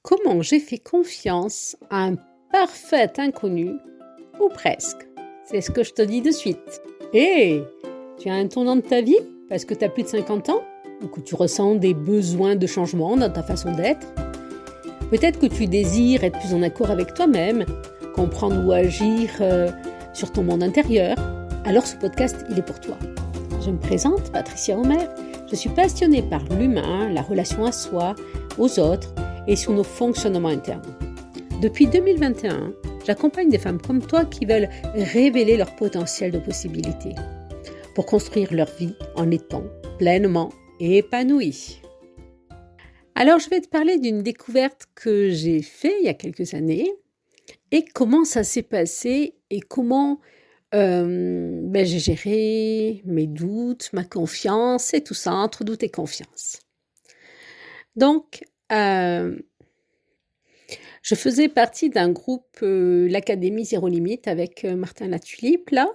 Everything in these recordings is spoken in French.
Comment j'ai fait confiance à un parfait inconnu, ou presque? C'est ce que je te dis de suite. Hé! Tu as un tournant de ta vie parce que tu as plus de 50 ans? Ou que tu ressens des besoins de changement dans ta façon d'être? Peut-être que tu désires être plus en accord avec toi-même, comprendre ou agir sur ton monde intérieur. Alors ce podcast, il est pour toi. Je me présente, Patricia Homer. Je suis passionnée par l'humain, la relation à soi, aux autres et sur nos fonctionnements internes. Depuis 2021, j'accompagne des femmes comme toi qui veulent révéler leur potentiel de possibilités pour construire leur vie en étant pleinement épanouies. Alors, je vais te parler d'une découverte que j'ai faite il y a quelques années et comment ça s'est passé et comment j'ai géré mes doutes, ma confiance et tout ça, entre doute et confiance. Donc, je faisais partie d'un groupe, l'Académie Zéro Limite avec Martin Latulipe, là,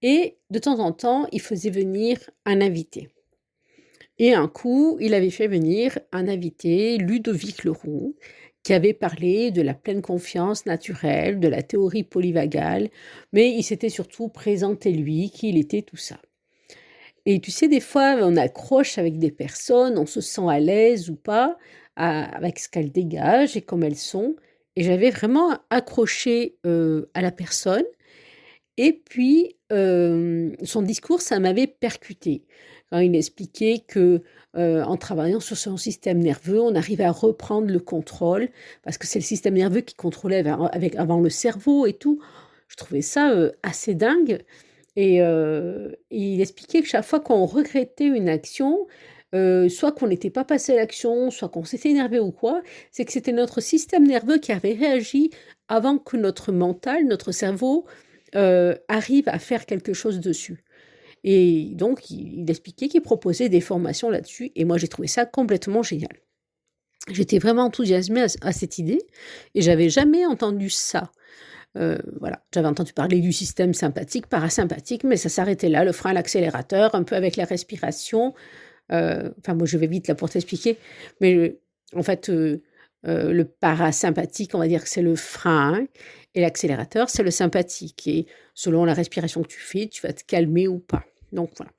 et de temps en temps, il faisait venir un invité. Et un coup, il avait fait venir un invité, Ludovic Leroux, qui avait parlé de la pleine confiance naturelle, de la théorie polyvagale, mais il s'était surtout présenté lui, qui il était, tout ça. Et tu sais, des fois, on accroche avec des personnes, on se sent à l'aise ou pas avec ce qu'elles dégagent et comme elles sont. Et j'avais vraiment accroché à la personne. Et puis, son discours, ça m'avait percuté. Quand il expliquait que en travaillant sur son système nerveux, on arrivait à reprendre le contrôle, parce que c'est le système nerveux qui contrôlait avant le cerveau et tout. Je trouvais ça assez dingue. Et il expliquait que chaque fois qu'on regrettait une action, soit qu'on n'était pas passé à l'action, soit qu'on s'était énervé ou quoi, c'est que c'était notre système nerveux qui avait réagi avant que notre mental, notre cerveau, arrive à faire quelque chose dessus. Et donc, il expliquait qu'il proposait des formations là-dessus, et moi j'ai trouvé ça complètement génial. J'étais vraiment enthousiasmée à cette idée, et j'avais jamais entendu ça. Voilà, j'avais entendu parler du système sympathique, parasympathique, mais ça s'arrêtait là, le frein, l'accélérateur, un peu avec la respiration. Moi, je vais vite là pour t'expliquer, mais en fait, le parasympathique, on va dire que c'est le frein, et l'accélérateur, c'est le sympathique. Et selon la respiration que tu fais, tu vas te calmer ou pas. Donc voilà.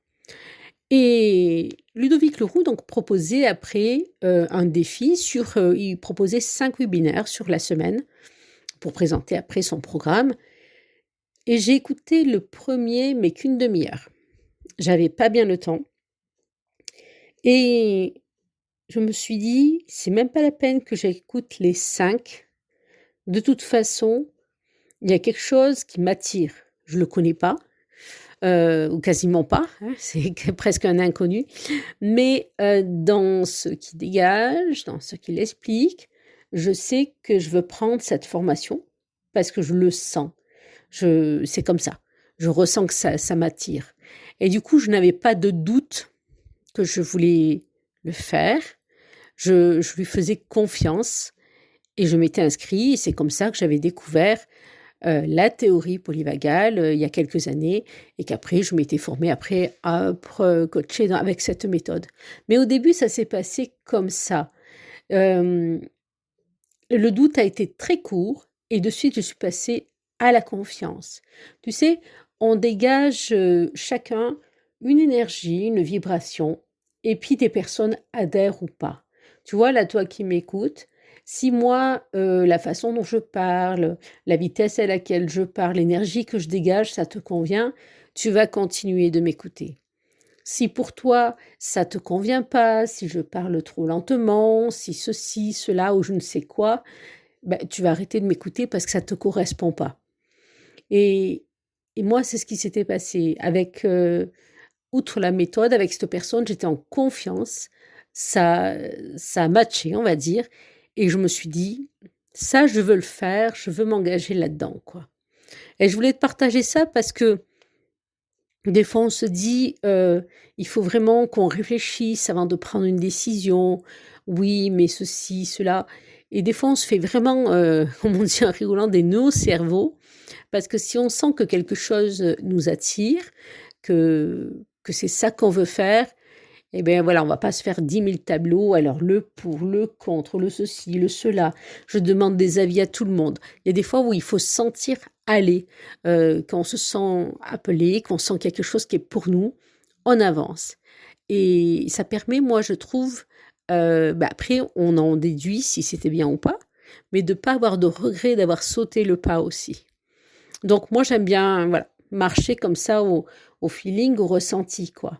Et Ludovic Leroux donc proposait après un défi il proposait 5 webinaires sur la semaine pour présenter après son programme. Et j'ai écouté le premier, mais qu'une demi-heure. J'avais pas bien le temps. Et je me suis dit, c'est même pas la peine que j'écoute les 5. De toute façon, il y a quelque chose qui m'attire. Je le connais pas, ou quasiment pas, hein, c'est presque un inconnu. Mais dans ce qu'il dégage, dans ce qu'il explique, je sais que je veux prendre cette formation parce que je le sens. C'est comme ça. Je ressens que ça m'attire. Et du coup, je n'avais pas de doute que je voulais le faire. Je lui faisais confiance et je m'étais inscrite. Et c'est comme ça que j'avais découvert la théorie polyvagale il y a quelques années et qu'après, je m'étais formée à coacher avec cette méthode. Mais au début, ça s'est passé comme ça. Le doute a été très court et de suite, je suis passée à la confiance. Tu sais, on dégage chacun une énergie, une vibration, et puis des personnes adhèrent ou pas. Tu vois, là, toi qui m'écoutes, si moi, la façon dont je parle, la vitesse à laquelle je parle, l'énergie que je dégage, ça te convient, tu vas continuer de m'écouter. Si pour toi, ça te convient pas, si je parle trop lentement, si ceci, cela ou je ne sais quoi, tu vas arrêter de m'écouter parce que ça te correspond pas. Et moi, c'est ce qui s'était passé avec, outre la méthode, avec cette personne, j'étais en confiance. Ça a matché, on va dire, et je me suis dit: «Ça, je veux le faire, je veux m'engager là-dedans, quoi». Et je voulais te partager ça parce que des fois, on se dit, il faut vraiment qu'on réfléchisse avant de prendre une décision. Oui, mais ceci, cela. Et des fois, on se fait vraiment, comme on dit en rigolant, des nœuds au cerveau. Parce que si on sent que quelque chose nous attire, que c'est ça qu'on veut faire, Eh bien voilà, on va pas se faire 10 000 tableaux, alors le pour, le contre, le ceci, le cela. Je demande des avis à tout le monde. Il y a des fois où il faut se sentir aller, quand on se sent appelé, qu'on sent quelque chose qui est pour nous, on avance. Et ça permet, moi, je trouve, après, on en déduit si c'était bien ou pas, mais de pas avoir de regret d'avoir sauté le pas aussi. Donc moi, j'aime bien, voilà, marcher comme ça au feeling, au ressenti, quoi.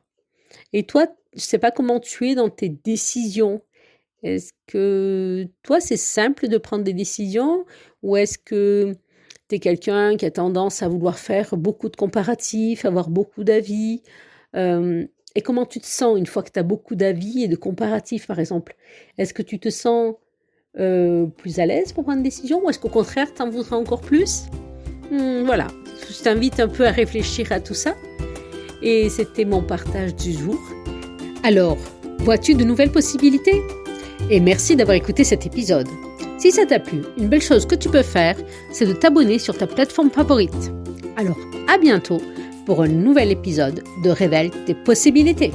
Et toi, je sais pas comment tu es dans tes décisions. Est-ce que toi, c'est simple de prendre des décisions ou est-ce que tu es quelqu'un qui a tendance à vouloir faire beaucoup de comparatifs, avoir beaucoup d'avis? Et comment tu te sens une fois que tu as beaucoup d'avis et de comparatifs, par exemple? Est-ce que tu te sens, plus à l'aise pour prendre une décision ou est-ce qu'au contraire, tu en voudrais encore plus? Voilà, je t'invite un peu à réfléchir à tout ça et c'était mon partage du jour. Alors, vois-tu de nouvelles possibilités? Et merci d'avoir écouté cet épisode. Si ça t'a plu, une belle chose que tu peux faire, c'est de t'abonner sur ta plateforme favorite. Alors, à bientôt pour un nouvel épisode de Révèle tes possibilités.